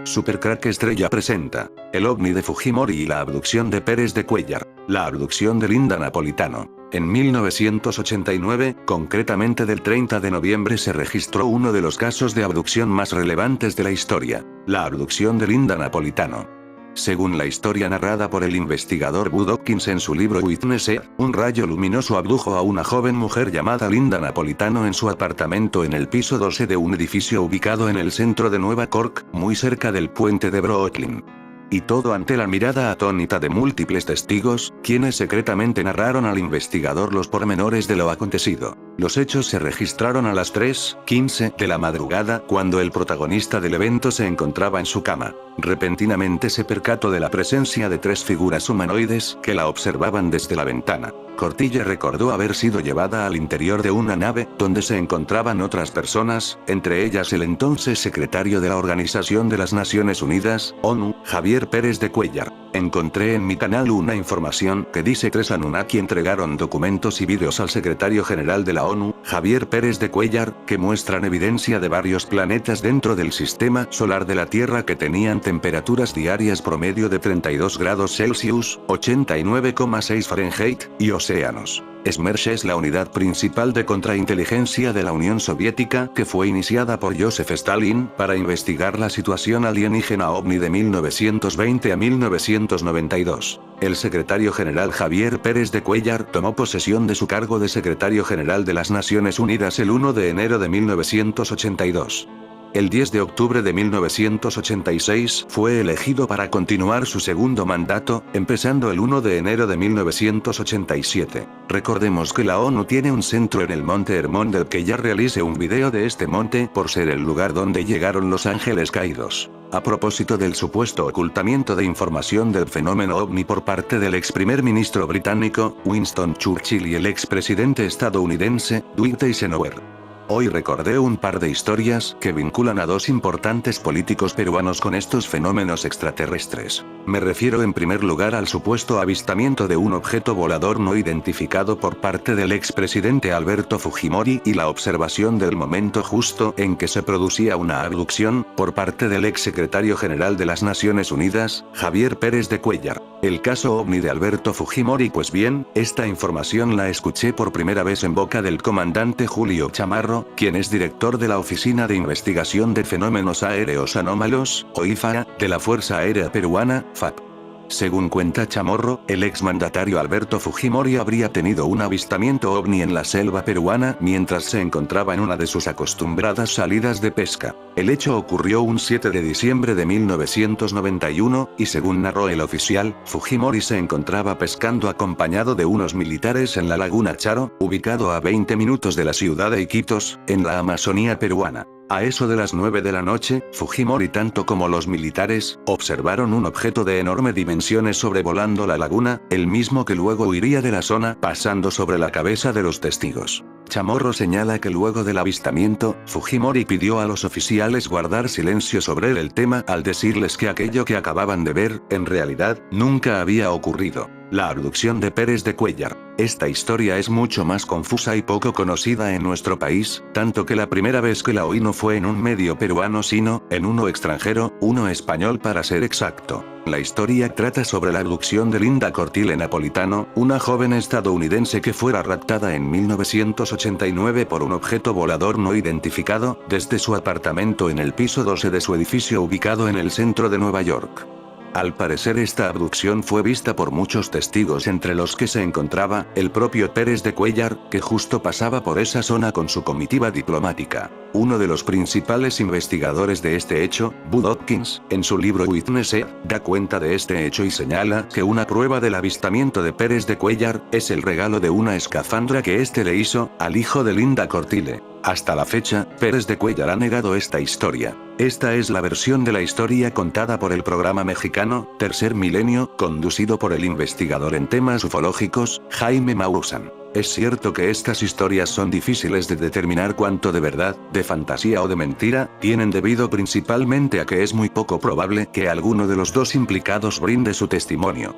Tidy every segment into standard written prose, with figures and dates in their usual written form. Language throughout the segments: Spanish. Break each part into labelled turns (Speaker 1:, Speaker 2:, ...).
Speaker 1: Supercrack Estrella presenta el ovni de Fujimori y la abducción de Pérez de Cuéllar. La abducción de Linda Napolitano. En 1989, concretamente del 30 de noviembre, se registró uno de los casos de abducción más relevantes de la historia: la abducción de Linda Napolitano. Según la historia narrada por el investigador Bud Hopkins en su libro Witness, un rayo luminoso abdujo a una joven mujer llamada Linda Napolitano en su apartamento en el piso 12 de un edificio ubicado en el centro de Nueva York, muy cerca del puente de Brooklyn. Y todo ante la mirada atónita de múltiples testigos, quienes secretamente narraron al investigador los pormenores de lo acontecido. Los hechos se registraron a las 3:15 de la madrugada, cuando el protagonista del evento se encontraba en su cama. Repentinamente se percató de la presencia de tres figuras humanoides que la observaban desde la ventana. Cortilla recordó haber sido llevada al interior de una nave, donde se encontraban otras personas, entre ellas el entonces secretario de la Organización de las Naciones Unidas, ONU, Javier Pérez de Cuéllar. Encontré en mi canal una información que dice tres Anunnaki entregaron documentos y vídeos al secretario general de la ONU, Javier Pérez de Cuéllar, que muestran evidencia de varios planetas dentro del sistema solar de la Tierra que tenían temperaturas diarias promedio de 32 grados Celsius, 89,6 Fahrenheit, y océanos. SMERSH es la unidad principal de contrainteligencia de la Unión Soviética, que fue iniciada por Joseph Stalin para investigar la situación alienígena ovni de 1920 a 1992. El secretario general Javier Pérez de Cuéllar tomó posesión de su cargo de secretario general de las Naciones Unidas el 1 de enero de 1982. El 10 de octubre de 1986 fue elegido para continuar su segundo mandato, empezando el 1 de enero de 1987. Recordemos que la ONU tiene un centro en el Monte Hermón, del que ya realicé un video de este monte por ser el lugar donde llegaron los ángeles caídos. A propósito del supuesto ocultamiento de información del fenómeno ovni por parte del ex primer ministro británico, Winston Churchill, y el ex presidente estadounidense, Dwight Eisenhower. Hoy recordé un par de historias que vinculan a dos importantes políticos peruanos con estos fenómenos extraterrestres. Me refiero en primer lugar al supuesto avistamiento de un objeto volador no identificado por parte del expresidente Alberto Fujimori y la observación del momento justo en que se producía una abducción por parte del ex secretario general de las Naciones Unidas, Javier Pérez de Cuéllar. El caso ovni de Alberto Fujimori. Pues bien, esta información la escuché por primera vez en boca del comandante Julio Chamorro, quien es director de la Oficina de Investigación de Fenómenos Aéreos Anómalos, OIFA, de la Fuerza Aérea Peruana, FAP. Según cuenta Chamorro, el exmandatario Alberto Fujimori habría tenido un avistamiento ovni en la selva peruana mientras se encontraba en una de sus acostumbradas salidas de pesca. El hecho ocurrió un 7 de diciembre de 1991, y según narró el oficial, Fujimori se encontraba pescando acompañado de unos militares en la laguna Charo, ubicado a 20 minutos de la ciudad de Iquitos, en la Amazonía peruana. A eso de las 9 de la noche, Fujimori tanto como los militares, observaron un objeto de enorme dimensiones sobrevolando la laguna, el mismo que luego huiría de la zona, pasando sobre la cabeza de los testigos. Chamorro señala que luego del avistamiento, Fujimori pidió a los oficiales guardar silencio sobre el tema al decirles que aquello que acababan de ver, en realidad, nunca había ocurrido. La abducción de Pérez de Cuéllar. Esta historia es mucho más confusa y poco conocida en nuestro país, tanto que la primera vez que la oí no fue en un medio peruano sino en uno extranjero, uno español para ser exacto. La historia trata sobre la abducción de Linda Cortile Napolitano, una joven estadounidense que fuera raptada en 1989 por un objeto volador no identificado, desde su apartamento en el piso 12 de su edificio ubicado en el centro de Nueva York. Al parecer esta abducción fue vista por muchos testigos, entre los que se encontraba el propio Pérez de Cuéllar, que justo pasaba por esa zona con su comitiva diplomática. Uno de los principales investigadores de este hecho, Bud Hopkins, en su libro Witness, da cuenta de este hecho y señala que una prueba del avistamiento de Pérez de Cuéllar es el regalo de una escafandra que este le hizo al hijo de Linda Cortile. Hasta la fecha, Pérez de Cuéllar ha negado esta historia. Esta es la versión de la historia contada por el programa mexicano, Tercer Milenio, conducido por el investigador en temas ufológicos, Jaime Maussan. Es cierto que estas historias son difíciles de determinar cuánto de verdad, de fantasía o de mentira, tienen debido principalmente a que es muy poco probable que alguno de los dos implicados brinde su testimonio.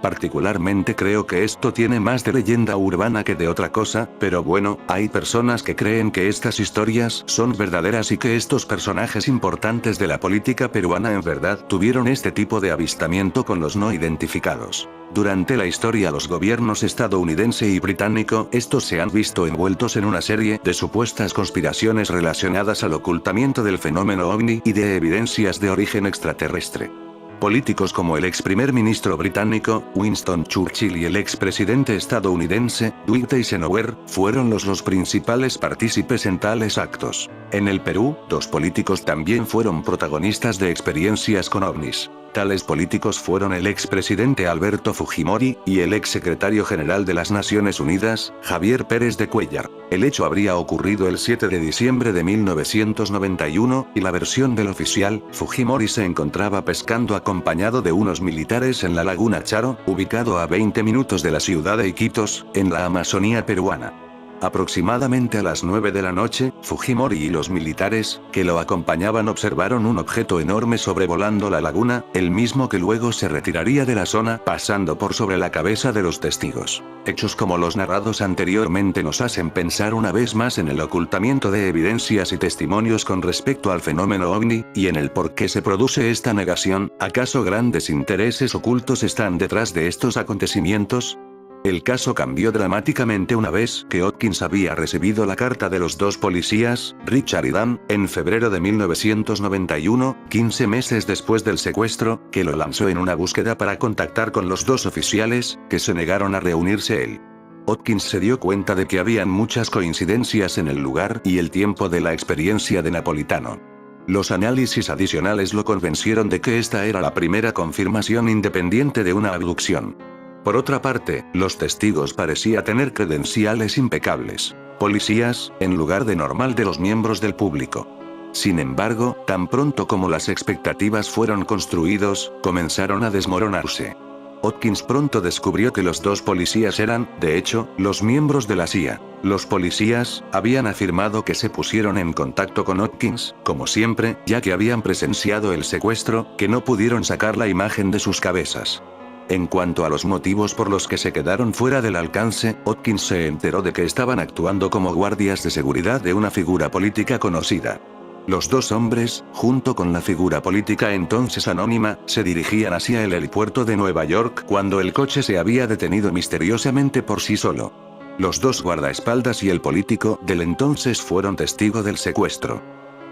Speaker 1: Particularmente creo que esto tiene más de leyenda urbana que de otra cosa, pero bueno, hay personas que creen que estas historias son verdaderas y que estos personajes importantes de la política peruana en verdad tuvieron este tipo de avistamiento con los no identificados. Durante la historia los gobiernos estadounidense y británico estos se han visto envueltos en una serie de supuestas conspiraciones relacionadas al ocultamiento del fenómeno ovni y de evidencias de origen extraterrestre. Políticos como el ex primer ministro británico, Winston Churchill y el ex presidente estadounidense, Dwight Eisenhower, fueron los principales partícipes en tales actos. En el Perú, dos políticos también fueron protagonistas de experiencias con ovnis. Tales políticos fueron el ex presidente Alberto Fujimori, y el ex secretario general de las Naciones Unidas, Javier Pérez de Cuéllar. El hecho habría ocurrido el 7 de diciembre de 1991, y la versión del oficial, Fujimori se encontraba pescando acompañado de unos militares en la laguna Charo, ubicado a 20 minutos de la ciudad de Iquitos, en la Amazonía peruana. Aproximadamente a las 9 de la noche, Fujimori y los militares, que lo acompañaban observaron un objeto enorme sobrevolando la laguna, el mismo que luego se retiraría de la zona pasando por sobre la cabeza de los testigos. Hechos como los narrados anteriormente nos hacen pensar una vez más en el ocultamiento de evidencias y testimonios con respecto al fenómeno ovni, y en el por qué se produce esta negación. ¿Acaso grandes intereses ocultos están detrás de estos acontecimientos? El caso cambió dramáticamente una vez que Hopkins había recibido la carta de los dos policías, Richard y Dan, en febrero de 1991, 15 meses después del secuestro, que lo lanzó en una búsqueda para contactar con los dos oficiales, que se negaron a reunirse él. Hopkins se dio cuenta de que habían muchas coincidencias en el lugar y el tiempo de la experiencia de Napolitano. Los análisis adicionales lo convencieron de que esta era la primera confirmación independiente de una abducción. Por otra parte, los testigos parecían tener credenciales impecables. Policías, en lugar de normal de los miembros del público. Sin embargo, tan pronto como las expectativas fueron construidos, comenzaron a desmoronarse. Hopkins pronto descubrió que los dos policías eran, de hecho, los miembros de la CIA. Los policías habían afirmado que se pusieron en contacto con Hopkins, como siempre, ya que habían presenciado el secuestro, que no pudieron sacar la imagen de sus cabezas. En cuanto a los motivos por los que se quedaron fuera del alcance, Hopkins se enteró de que estaban actuando como guardias de seguridad de una figura política conocida. Los dos hombres, junto con la figura política entonces anónima, se dirigían hacia el helipuerto de Nueva York cuando el coche se había detenido misteriosamente por sí solo. Los dos guardaespaldas y el político del entonces fueron testigos del secuestro.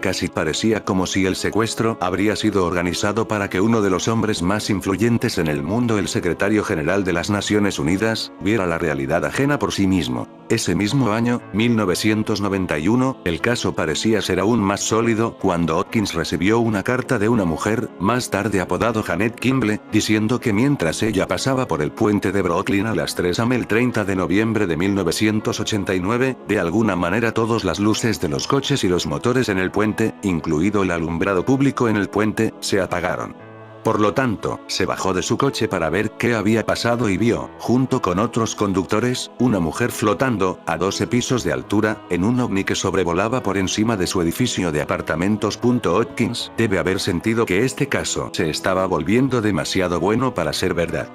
Speaker 1: Casi parecía como si el secuestro habría sido organizado para que uno de los hombres más influyentes en el mundo, el secretario general de las Naciones Unidas, viera la realidad ajena por sí mismo. Ese mismo año, 1991, el caso parecía ser aún más sólido cuando Hopkins recibió una carta de una mujer, más tarde apodado Janet Kimble, diciendo que mientras ella pasaba por el puente de Brooklyn a las 3 am el 30 de noviembre de 1989, de alguna manera todas las luces de los coches y los motores en el puente, incluido el alumbrado público en el puente, se apagaron. Por lo tanto, se bajó de su coche para ver qué había pasado y vio, junto con otros conductores, una mujer flotando, a 12 pisos de altura, en un ovni que sobrevolaba por encima de su edificio de apartamentos. Hopkins debe haber sentido que este caso se estaba volviendo demasiado bueno para ser verdad.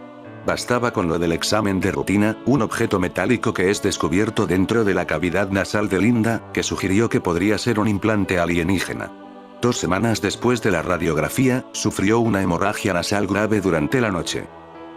Speaker 1: Bastaba con lo del examen de rutina, un objeto metálico que es descubierto dentro de la cavidad nasal de Linda, que sugirió que podría ser un implante alienígena. 2 semanas después de la radiografía, sufrió una hemorragia nasal grave durante la noche.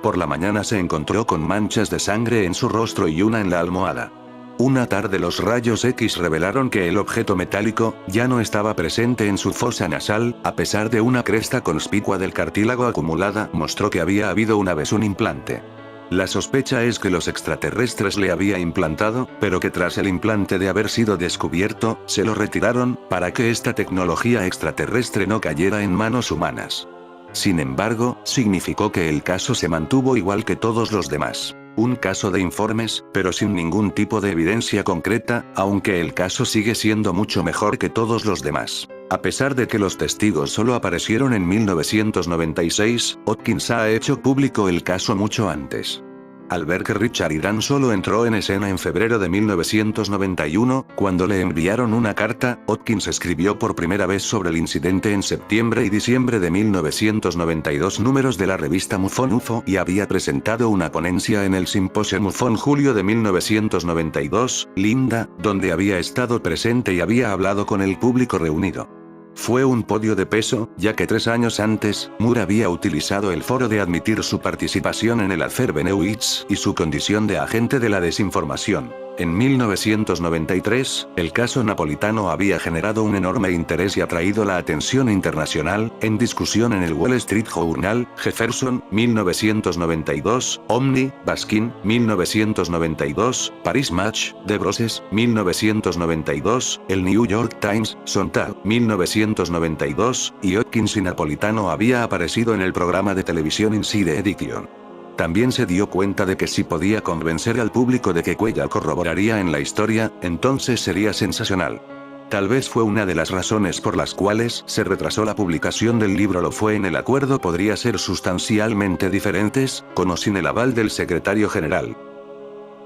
Speaker 1: Por la mañana se encontró con manchas de sangre en su rostro y una en la almohada. Una tarde los rayos X revelaron que el objeto metálico ya no estaba presente en su fosa nasal, a pesar de una cresta conspicua del cartílago acumulada, mostró que había habido una vez un implante. La sospecha es que los extraterrestres le había implantado, pero que tras el implante de haber sido descubierto, se lo retiraron, para que esta tecnología extraterrestre no cayera en manos humanas. Sin embargo, significó que el caso se mantuvo igual que todos los demás. Un caso de informes, pero sin ningún tipo de evidencia concreta, aunque el caso sigue siendo mucho mejor que todos los demás. A pesar de que los testigos solo aparecieron en 1996, Hopkins ha hecho público el caso mucho antes. Al ver que Richard y Dan solo entró en escena en febrero de 1991, cuando le enviaron una carta, Hopkins escribió por primera vez sobre el incidente en septiembre y diciembre de 1992 números de la revista MUFON UFO y había presentado una ponencia en el simposio MUFON julio de 1992, Linda, donde había estado presente y había hablado con el público reunido. Fue un podio de peso, ya que 3 años antes, Moore había utilizado el foro de admitir su participación en el Affair Benewitz y su condición de agente de la desinformación. En 1993, el caso napolitano había generado un enorme interés y atraído la atención internacional, en discusión en el Wall Street Journal, Jefferson, 1992, Omni, Baskin, 1992, Paris Match, The Broses, 1992, el New York Times, Sontag, 1992, y Hopkins y Napolitano había aparecido en el programa de televisión Inside Edition. También se dio cuenta de que si podía convencer al público de que Cuellar corroboraría en la historia, entonces sería sensacional. Tal vez fue una de las razones por las cuales se retrasó la publicación del libro. Lo fue en el acuerdo podría ser sustancialmente diferentes, con o sin el aval del secretario general.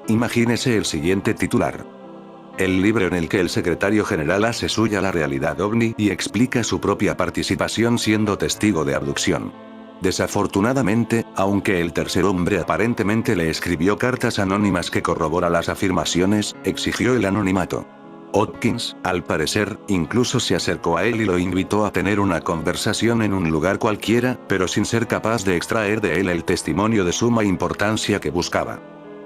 Speaker 1: Imagínese el siguiente titular. El libro en el que el secretario general hace suya la realidad ovni y explica su propia participación siendo testigo de abducción. Desafortunadamente, aunque el tercer hombre aparentemente le escribió cartas anónimas que corrobora las afirmaciones, exigió el anonimato. Hopkins, al parecer, incluso se acercó a él y lo invitó a tener una conversación en un lugar cualquiera, pero sin ser capaz de extraer de él el testimonio de suma importancia que buscaba.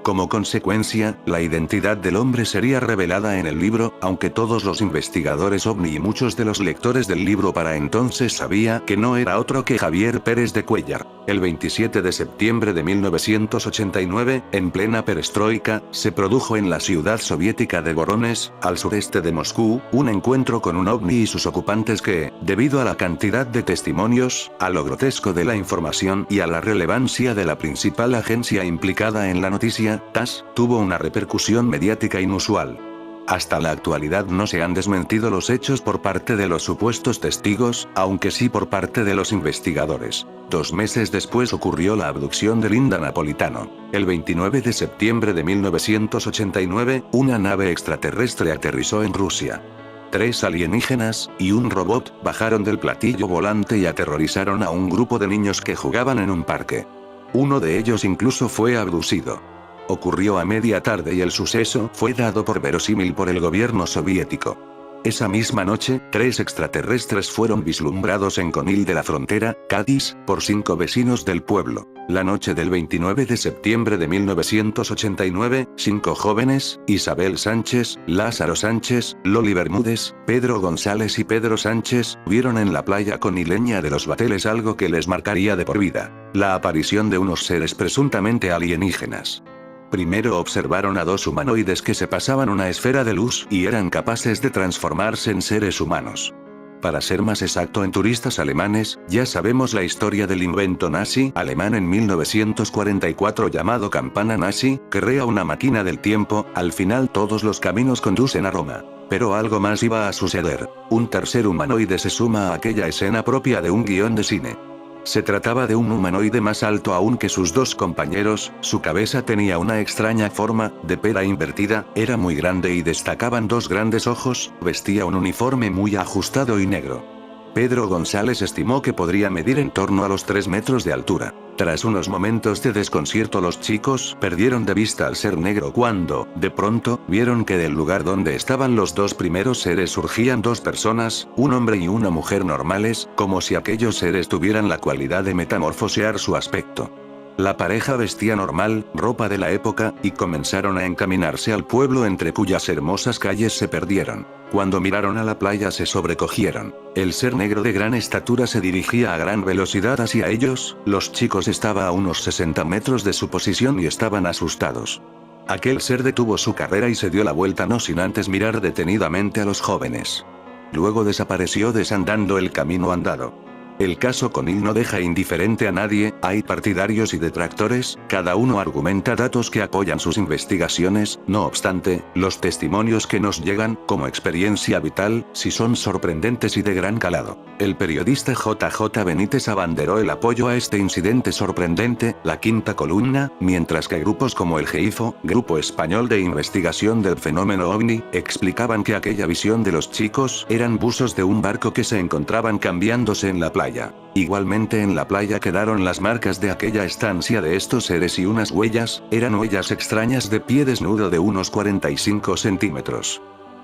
Speaker 1: Como consecuencia, la identidad del hombre sería revelada en el libro, aunque todos los investigadores ovni y muchos de los lectores del libro para entonces sabía que no era otro que Javier Pérez de Cuellar. El 27 de septiembre de 1989, en plena perestroika, se produjo en la ciudad soviética de Voronezh, al sureste de Moscú, un encuentro con un ovni y sus ocupantes que, debido a la cantidad de testimonios, a lo grotesco de la información y a la relevancia de la principal agencia implicada en la noticia, TASS, tuvo una repercusión mediática inusual. Hasta la actualidad no se han desmentido los hechos por parte de los supuestos testigos, aunque sí por parte de los investigadores. 2 meses después ocurrió la abducción de Linda Napolitano. El 29 de septiembre de 1989, una nave extraterrestre aterrizó en Rusia. 3 alienígenas y un robot bajaron del platillo volante y aterrorizaron a un grupo de niños que jugaban en un parque. Uno de ellos incluso fue abducido. Ocurrió a media tarde y el suceso fue dado por verosímil por el gobierno soviético. Esa misma noche, 3 extraterrestres fueron vislumbrados en Conil de la Frontera, Cádiz, por 5 vecinos del pueblo. La noche del 29 de septiembre de 1989, 5 jóvenes, Isabel Sánchez, Lázaro Sánchez, Loli Bermúdez, Pedro González y Pedro Sánchez, vieron en la playa conileña de Los Bateles algo que les marcaría de por vida: la aparición de unos seres presuntamente alienígenas. Primero observaron a 2 humanoides que se pasaban una esfera de luz y eran capaces de transformarse en seres humanos. Para ser más exacto, en turistas alemanes. Ya sabemos la historia del invento nazi alemán en 1944 llamado campana nazi, que crea una máquina del tiempo. Al final todos los caminos conducen a Roma. Pero algo más iba a suceder. Un tercer humanoide se suma a aquella escena propia de un guión de cine. Se trataba de un humanoide más alto aún que sus 2 compañeros, su cabeza tenía una extraña forma, de pera invertida, era muy grande y destacaban 2 grandes ojos, vestía un uniforme muy ajustado y negro. Pedro González estimó que podría medir en torno a los 3 metros de altura. Tras unos momentos de desconcierto, los chicos perdieron de vista al ser negro cuando, de pronto, vieron que del lugar donde estaban los 2 primeros seres surgían 2 personas, un hombre y una mujer normales, como si aquellos seres tuvieran la cualidad de metamorfosear su aspecto. La pareja vestía normal, ropa de la época, y comenzaron a encaminarse al pueblo entre cuyas hermosas calles se perdieron. Cuando miraron a la playa se sobrecogieron. El ser negro de gran estatura se dirigía a gran velocidad hacia ellos. Los chicos estaban a unos 60 metros de su posición y estaban asustados. Aquel ser detuvo su carrera y se dio la vuelta no sin antes mirar detenidamente a los jóvenes. Luego desapareció desandando el camino andado. El caso Conil no deja indiferente a nadie, hay partidarios y detractores, cada uno argumenta datos que apoyan sus investigaciones, no obstante, los testimonios que nos llegan, como experiencia vital, sí son sorprendentes y de gran calado. El periodista JJ Benítez abanderó el apoyo a este incidente sorprendente, la quinta columna, mientras que grupos como el GIFO, Grupo Español de Investigación del Fenómeno OVNI, explicaban que aquella visión de los chicos eran buzos de un barco que se encontraban cambiándose en la playa. Igualmente en la playa quedaron las marcas de aquella estancia de estos seres y unas huellas, eran huellas extrañas de pie desnudo de unos 45 centímetros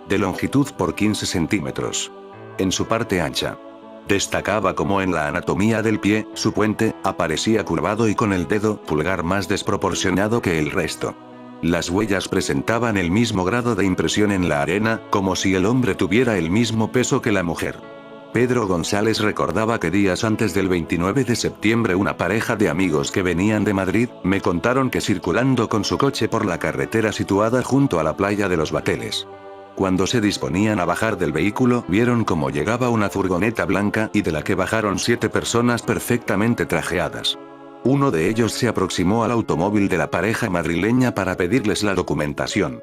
Speaker 1: de longitud por 15 centímetros en su parte ancha. Destacaba como en la anatomía del pie, su puente, aparecía curvado y con el dedo pulgar más desproporcionado que el resto. Las huellas presentaban el mismo grado de impresión en la arena, como si el hombre tuviera el mismo peso que la mujer. Pedro González recordaba que días antes del 29 de septiembre una pareja de amigos que venían de Madrid, me contaron que circulando con su coche por la carretera situada junto a la playa de los Bateles. Cuando se disponían a bajar del vehículo, vieron cómo llegaba una furgoneta blanca y de la que bajaron 7 personas perfectamente trajeadas. Uno de ellos se aproximó al automóvil de la pareja madrileña para pedirles la documentación.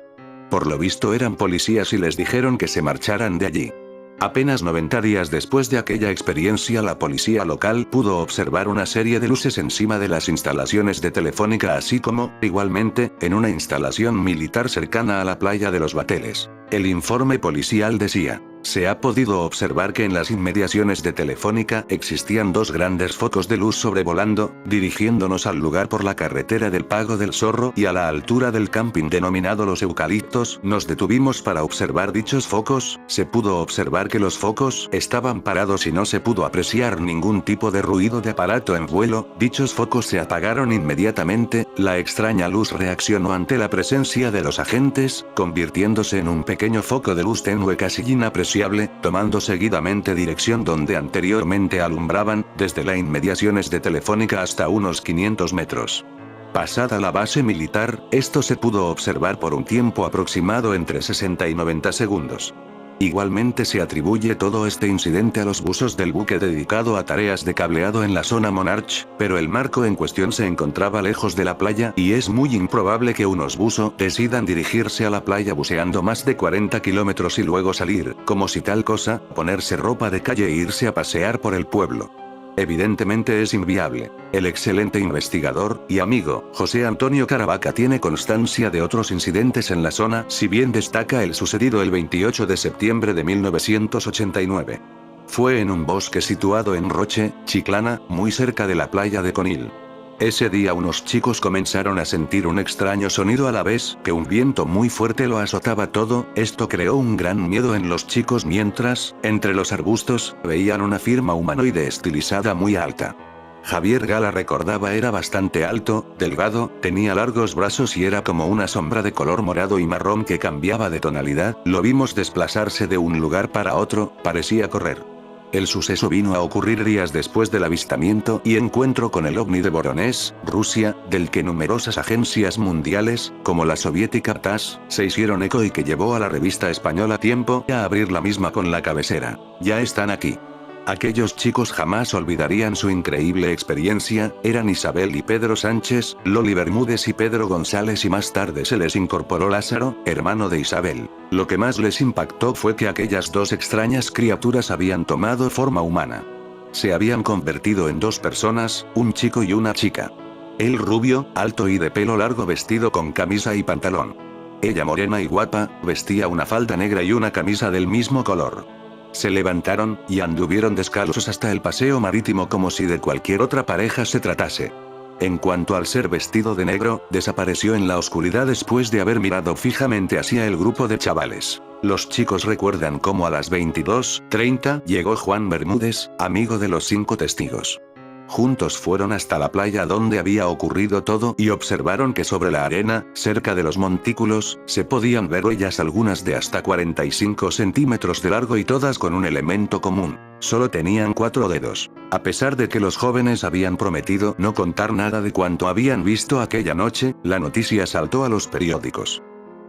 Speaker 1: Por lo visto eran policías y les dijeron que se marcharan de allí. Apenas 90 días después de aquella experiencia, la policía local pudo observar una serie de luces encima de las instalaciones de Telefónica, así como, igualmente, en una instalación militar cercana a la playa de los Bateles. El informe policial decía: se ha podido observar que en las inmediaciones de Telefónica existían 2 grandes focos de luz sobrevolando, dirigiéndonos al lugar por la carretera del Pago del Zorro y a la altura del camping denominado Los Eucaliptos. Nos detuvimos para observar dichos focos, se pudo observar que los focos estaban parados y no se pudo apreciar ningún tipo de ruido de aparato en vuelo, dichos focos se apagaron inmediatamente, la extraña luz reaccionó ante la presencia de los agentes, convirtiéndose en un pequeño foco de luz tenue casi inapreciable, tomando seguidamente dirección donde anteriormente alumbraban, desde las inmediaciones de Telefónica hasta unos 500 metros. Pasada la base militar, esto se pudo observar por un tiempo aproximado entre 60 y 90 segundos. Igualmente se atribuye todo este incidente a los buzos del buque dedicado a tareas de cableado en la zona Monarch, pero el marco en cuestión se encontraba lejos de la playa y es muy improbable que unos buzos decidan dirigirse a la playa buceando más de 40 kilómetros y luego salir, como si tal cosa, ponerse ropa de calle e irse a pasear por el pueblo. Evidentemente es inviable. El excelente investigador y amigo José Antonio Caravaca tiene constancia de otros incidentes en la zona, si bien destaca el sucedido el 28 de septiembre de 1989. Fue en un bosque situado en Roche, Chiclana, muy cerca de la playa de Conil. Ese día unos chicos comenzaron a sentir un extraño sonido a la vez que un viento muy fuerte lo azotaba todo. Esto creó un gran miedo en los chicos mientras, entre los arbustos, veían una firma humanoide estilizada muy alta. Javier Gala recordaba era bastante alto, delgado, tenía largos brazos y era como una sombra de color morado y marrón que cambiaba de tonalidad. Lo vimos desplazarse de un lugar para otro, parecía correr. El suceso vino a ocurrir días después del avistamiento y encuentro con el ovni de Voronezh, Rusia, del que numerosas agencias mundiales, como la soviética TASS, se hicieron eco y que llevó a la revista española Tiempo a abrir la misma con la cabecera: ya están aquí. Aquellos chicos jamás olvidarían su increíble experiencia, eran Isabel y Pedro Sánchez, Loli Bermúdez y Pedro González y más tarde se les incorporó Lázaro, hermano de Isabel. Lo que más les impactó fue que aquellas 2 extrañas criaturas habían tomado forma humana. Se habían convertido en 2 personas, un chico y una chica. Él rubio, alto y de pelo largo vestido con camisa y pantalón. Ella morena y guapa, vestía una falda negra y una camisa del mismo color. Se levantaron, y anduvieron descalzos hasta el paseo marítimo como si de cualquier otra pareja se tratase. En cuanto al ser vestido de negro, desapareció en la oscuridad después de haber mirado fijamente hacia el grupo de chavales. Los chicos recuerdan cómo a las 22:30 llegó Juan Bermúdez, amigo de los 5 testigos. Juntos fueron hasta la playa donde había ocurrido todo y observaron que sobre la arena, cerca de los montículos, se podían ver huellas, algunas de hasta 45 centímetros de largo y todas con un elemento común: solo tenían 4 dedos. A pesar de que los jóvenes habían prometido no contar nada de cuanto habían visto aquella noche, la noticia saltó a los periódicos.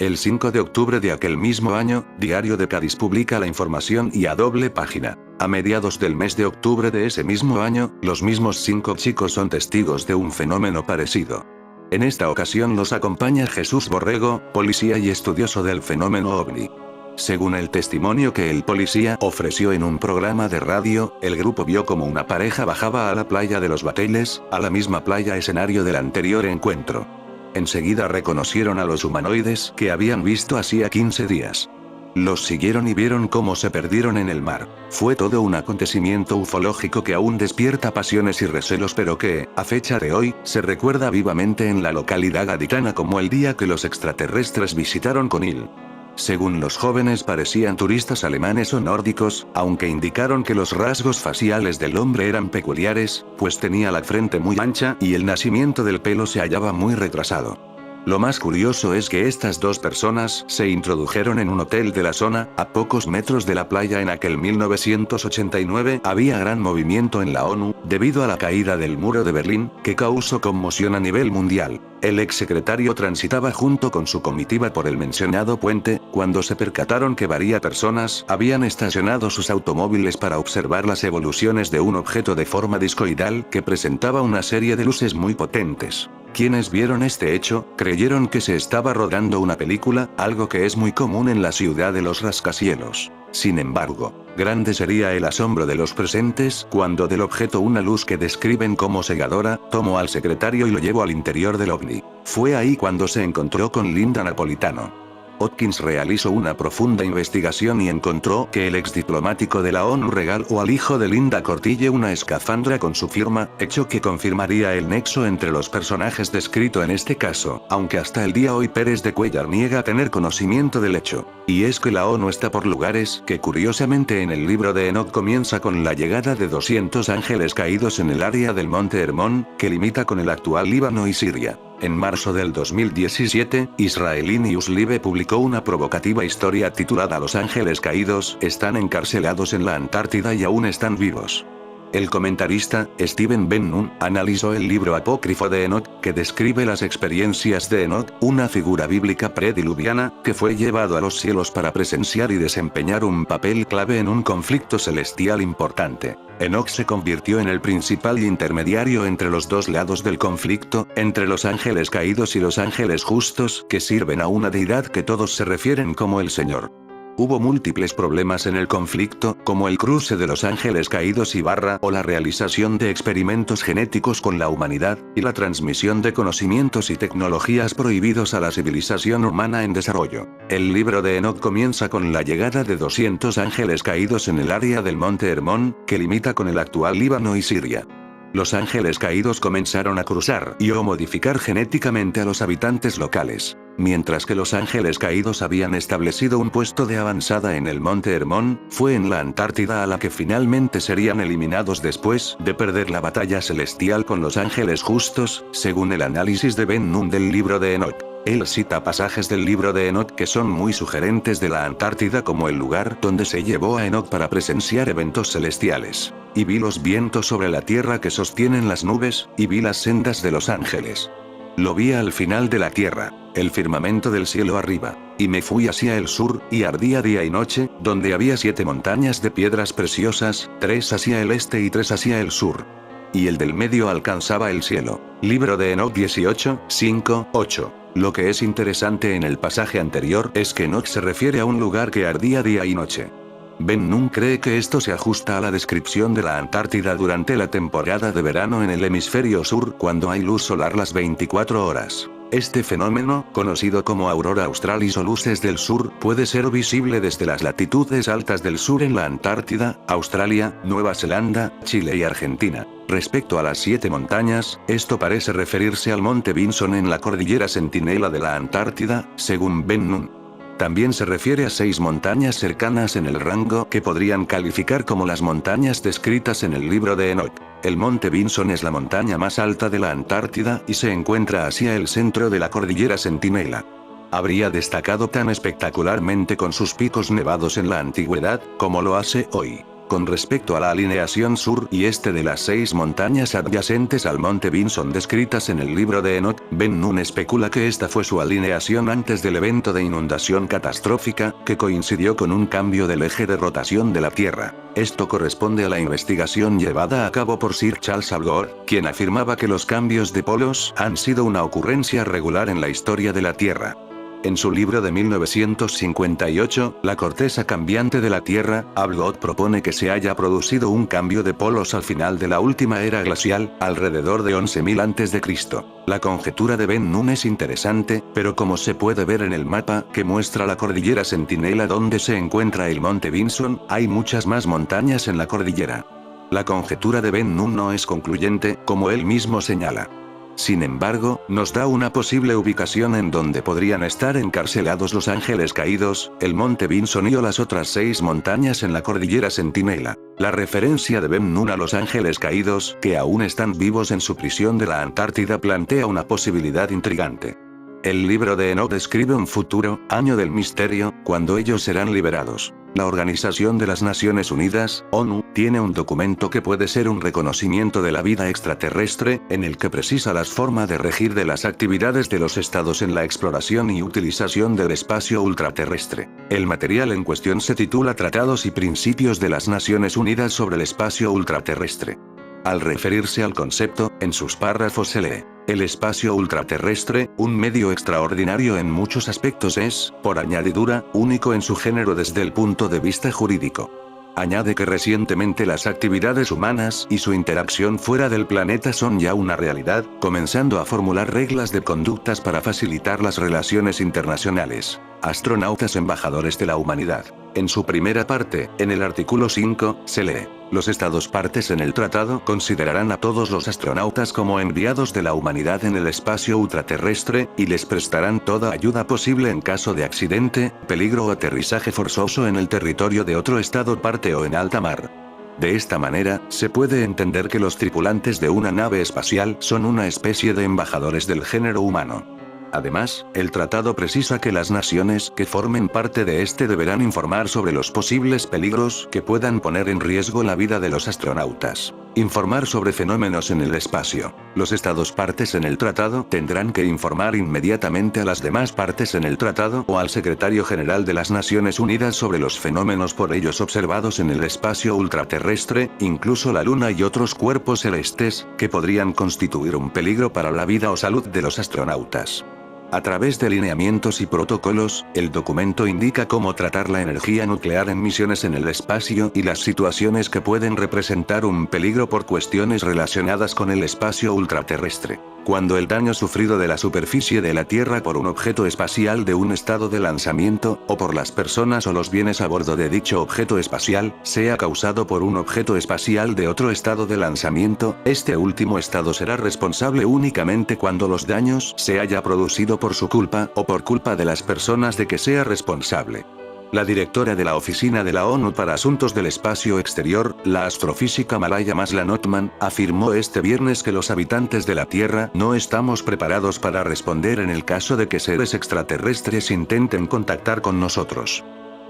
Speaker 1: El 5 de octubre de aquel mismo año, Diario de Cádiz publica la información y a doble página. A mediados del mes de octubre de ese mismo año, los mismos 5 chicos son testigos de un fenómeno parecido. En esta ocasión los acompaña Jesús Borrego, policía y estudioso del fenómeno ovni. Según el testimonio que el policía ofreció en un programa de radio, el grupo vio como una pareja bajaba a la playa de Los Bateles, a la misma playa escenario del anterior encuentro. Enseguida reconocieron a los humanoides que habían visto hacía 15 días. Los siguieron y vieron cómo se perdieron en el mar. Fue todo un acontecimiento ufológico que aún despierta pasiones y recelos, pero que, a fecha de hoy, se recuerda vivamente en la localidad gaditana como el día que los extraterrestres visitaron Conil. Según los jóvenes parecían turistas alemanes o nórdicos, aunque indicaron que los rasgos faciales del hombre eran peculiares, pues tenía la frente muy ancha y el nacimiento del pelo se hallaba muy retrasado. Lo más curioso es que estas dos personas se introdujeron en un hotel de la zona, a pocos metros de la playa. En aquel 1989 había gran movimiento en la ONU, debido a la caída del muro de Berlín, que causó conmoción a nivel mundial. El exsecretario transitaba junto con su comitiva por el mencionado puente, cuando se percataron que varias personas habían estacionado sus automóviles para observar las evoluciones de un objeto de forma discoidal que presentaba una serie de luces muy potentes. Quienes vieron este hecho, creyeron que se estaba rodando una película, algo que es muy común en la ciudad de los rascacielos. Sin embargo, grande sería el asombro de los presentes cuando del objeto una luz que describen como cegadora, tomó al secretario y lo llevó al interior del ovni. Fue ahí cuando se encontró con Linda Napolitano. Hopkins realizó una profunda investigación y encontró que el exdiplomático de la ONU regaló al hijo de Linda Cortille una escafandra con su firma, hecho que confirmaría el nexo entre los personajes descrito en este caso, aunque hasta el día hoy Pérez de Cuéllar niega tener conocimiento del hecho. Y es que la ONU está por lugares que curiosamente en el libro de Enoch comienza con la llegada de 200 ángeles caídos en el área del Monte Hermón, que limita con el actual Líbano y Siria. En marzo del 2017, Israelí News Live publicó una provocativa historia titulada Los Ángeles Caídos están encarcelados en la Antártida y aún están vivos. El comentarista, Steven Ben-Nun, analizó el libro apócrifo de Enoch, que describe las experiencias de Enoch, una figura bíblica prediluviana, que fue llevado a los cielos para presenciar y desempeñar un papel clave en un conflicto celestial importante. Enoch se convirtió en el principal intermediario entre los dos lados del conflicto, entre los ángeles caídos y los ángeles justos, que sirven a una deidad que todos se refieren como el Señor. Hubo múltiples problemas en el conflicto, como el cruce de los ángeles caídos y o la realización de experimentos genéticos con la humanidad, y la transmisión de conocimientos y tecnologías prohibidos a la civilización humana en desarrollo. El libro de Enoch comienza con la llegada de 200 ángeles caídos en el área del Monte Hermón, que limita con el actual Líbano y Siria. Los ángeles caídos comenzaron a cruzar y o modificar genéticamente a los habitantes locales. Mientras que los ángeles caídos habían establecido un puesto de avanzada en el Monte Hermón, fue en la Antártida a la que finalmente serían eliminados después de perder la batalla celestial con los ángeles justos, según el análisis de Ben-Nun del libro de Enoch. Él cita pasajes del libro de Enoch que son muy sugerentes de la Antártida como el lugar donde se llevó a Enoch para presenciar eventos celestiales. Y vi los vientos sobre la tierra que sostienen las nubes, y vi las sendas de los ángeles. Lo vi al final de la tierra, el firmamento del cielo arriba, y me fui hacia el sur, y ardía día y noche, donde había 7 montañas de piedras preciosas, 3 hacia el este y 3 hacia el sur. Y el del medio alcanzaba el cielo. Libro de Enoch 18, 5, 8. Lo que es interesante en el pasaje anterior es que Enoch se refiere a un lugar que ardía día y noche. Ben-Nun cree que esto se ajusta a la descripción de la Antártida durante la temporada de verano en el hemisferio sur, cuando hay luz solar las 24 horas. Este fenómeno, conocido como aurora australis o luces del sur, puede ser visible desde las latitudes altas del sur en la Antártida, Australia, Nueva Zelanda, Chile y Argentina. Respecto a las 7 montañas, esto parece referirse al monte Vinson en la cordillera Centinela de la Antártida, según Ben-Nun. También se refiere a 6 montañas cercanas en el rango que podrían calificar como las montañas descritas en el libro de Enoch. El monte Vinson es la montaña más alta de la Antártida y se encuentra hacia el centro de la cordillera Centinela. Habría destacado tan espectacularmente con sus picos nevados en la antigüedad, como lo hace hoy. Con respecto a la alineación sur y este de las 6 montañas adyacentes al monte Vinson descritas en el libro de Enoch, Ben-Nun especula que esta fue su alineación antes del evento de inundación catastrófica, que coincidió con un cambio del eje de rotación de la Tierra. Esto corresponde a la investigación llevada a cabo por Sir Charles Al Gore, quien afirmaba que los cambios de polos han sido una ocurrencia regular en la historia de la Tierra. En su libro de 1958, La corteza cambiante de la Tierra, Al Gore propone que se haya producido un cambio de polos al final de la última era glacial, alrededor de 11.000 a.C. La conjetura de Ben-Nun es interesante, pero como se puede ver en el mapa que muestra la cordillera Sentinela donde se encuentra el monte Vinson, hay muchas más montañas en la cordillera. La conjetura de Ben-Nun no es concluyente, como él mismo señala. Sin embargo, nos da una posible ubicación en donde podrían estar encarcelados los ángeles caídos, el monte Vinson y o las otras 6 montañas en la cordillera Sentinela. La referencia de Ben-Nun a los ángeles caídos, que aún están vivos en su prisión de la Antártida, plantea una posibilidad intrigante. El libro de Enoch describe un futuro, año del misterio, cuando ellos serán liberados. La Organización de las Naciones Unidas, ONU, tiene un documento que puede ser un reconocimiento de la vida extraterrestre, en el que precisa las formas de regir de las actividades de los estados en la exploración y utilización del espacio ultraterrestre. El material en cuestión se titula Tratados y Principios de las Naciones Unidas sobre el Espacio Ultraterrestre. Al referirse al concepto, en sus párrafos se lee: el espacio ultraterrestre, un medio extraordinario en muchos aspectos, es, por añadidura, único en su género desde el punto de vista jurídico. Añade que recientemente las actividades humanas y su interacción fuera del planeta son ya una realidad, comenzando a formular reglas de conductas para facilitar las relaciones internacionales. Astronautas embajadores de la humanidad. En su primera parte, en el artículo 5, se lee: los estados partes en el tratado considerarán a todos los astronautas como enviados de la humanidad en el espacio ultraterrestre, y les prestarán toda ayuda posible en caso de accidente, peligro o aterrizaje forzoso en el territorio de otro estado parte o en alta mar. De esta manera, se puede entender que los tripulantes de una nave espacial son una especie de embajadores del género humano. Además, el tratado precisa que las naciones que formen parte de este deberán informar sobre los posibles peligros que puedan poner en riesgo la vida de los astronautas. Informar sobre fenómenos en el espacio. Los estados partes en el tratado tendrán que informar inmediatamente a las demás partes en el tratado o al secretario general de las Naciones Unidas sobre los fenómenos por ellos observados en el espacio ultraterrestre, incluso la Luna y otros cuerpos celestes, que podrían constituir un peligro para la vida o salud de los astronautas. A través de lineamientos y protocolos, el documento indica cómo tratar la energía nuclear en misiones en el espacio y las situaciones que pueden representar un peligro por cuestiones relacionadas con el espacio ultraterrestre. Cuando el daño sufrido de la superficie de la Tierra por un objeto espacial de un estado de lanzamiento, o por las personas o los bienes a bordo de dicho objeto espacial, sea causado por un objeto espacial de otro estado de lanzamiento, este último estado será responsable únicamente cuando los daños se haya producido por su culpa, o por culpa de las personas de que sea responsable. La directora de la Oficina de la ONU para Asuntos del Espacio Exterior, la astrofísica Malaya Maslan Othman, afirmó este viernes que los habitantes de la Tierra no estamos preparados para responder en el caso de que seres extraterrestres intenten contactar con nosotros.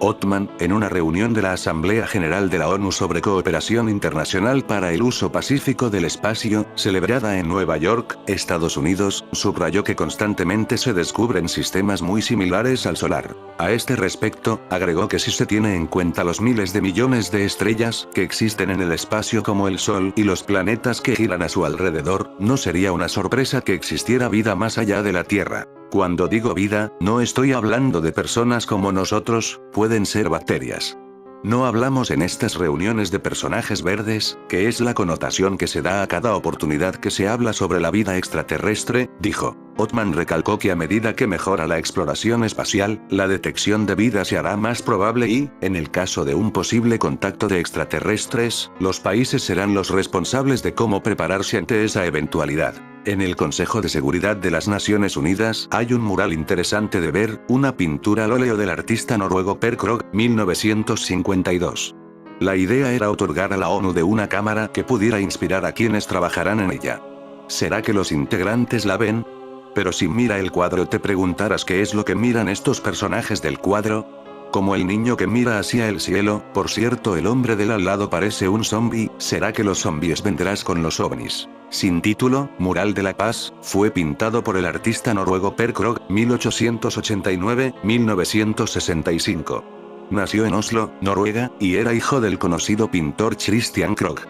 Speaker 1: Othman, en una reunión de la Asamblea General de la ONU sobre Cooperación Internacional para el Uso Pacífico del Espacio, celebrada en Nueva York, Estados Unidos, subrayó que constantemente se descubren sistemas muy similares al solar. A este respecto, agregó que si se tiene en cuenta los miles de millones de estrellas que existen en el espacio como el Sol y los planetas que giran a su alrededor, no sería una sorpresa que existiera vida más allá de la Tierra. Cuando digo vida, no estoy hablando de personas como nosotros, pueden ser bacterias. No hablamos en estas reuniones de personajes verdes, que es la connotación que se da a cada oportunidad que se habla sobre la vida extraterrestre, dijo. Othman recalcó que a medida que mejora la exploración espacial, la detección de vida se hará más probable y, en el caso de un posible contacto de extraterrestres, los países serán los responsables de cómo prepararse ante esa eventualidad. En el Consejo de Seguridad de las Naciones Unidas hay un mural interesante de ver, una pintura al óleo del artista noruego Per Krogh, 1952. La idea era otorgar a la ONU de una cámara que pudiera inspirar a quienes trabajarán en ella. ¿Será que los integrantes la ven? Pero si mira el cuadro te preguntarás qué es lo que miran estos personajes del cuadro. Como el niño que mira hacia el cielo, por cierto el hombre del al lado parece un zombie, ¿será que los zombies vendrás con los ovnis? Sin título, Mural de la Paz, fue pintado por el artista noruego Per Krogh, 1889-1965. Nació en Oslo, Noruega, y era hijo del conocido pintor Christian Krogh.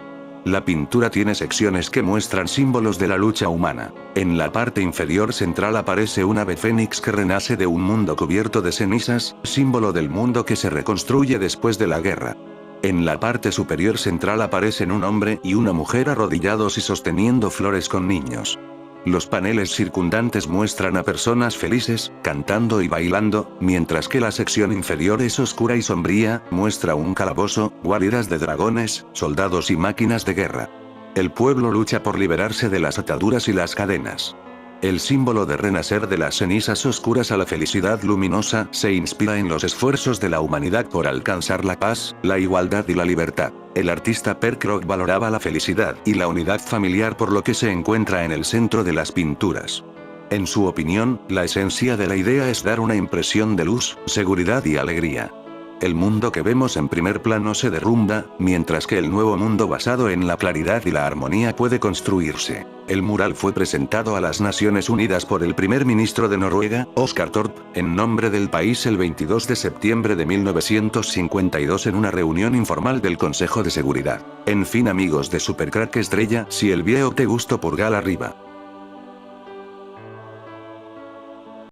Speaker 1: La pintura tiene secciones que muestran símbolos de la lucha humana. En la parte inferior central aparece un ave fénix que renace de un mundo cubierto de cenizas, símbolo del mundo que se reconstruye después de la guerra. En la parte superior central aparecen un hombre y una mujer arrodillados y sosteniendo flores con niños. Los paneles circundantes muestran a personas felices, cantando y bailando, mientras que la sección inferior es oscura y sombría, muestra un calabozo, guaridas de dragones, soldados y máquinas de guerra. El pueblo lucha por liberarse de las ataduras y las cadenas. El símbolo de renacer de las cenizas oscuras a la felicidad luminosa se inspira en los esfuerzos de la humanidad por alcanzar la paz, la igualdad y la libertad. El artista Per Krogh valoraba la felicidad y la unidad familiar, por lo que se encuentra en el centro de las pinturas. En su opinión, la esencia de la idea es dar una impresión de luz, seguridad y alegría. El mundo que vemos en primer plano se derrumba, mientras que el nuevo mundo basado en la claridad y la armonía puede construirse. El mural fue presentado a las Naciones Unidas por el primer ministro de Noruega, Oscar Torp, en nombre del país el 22 de septiembre de 1952 en una reunión informal del Consejo de Seguridad. En fin amigos de Supercrack Estrella, si el video te gustó pulgar arriba.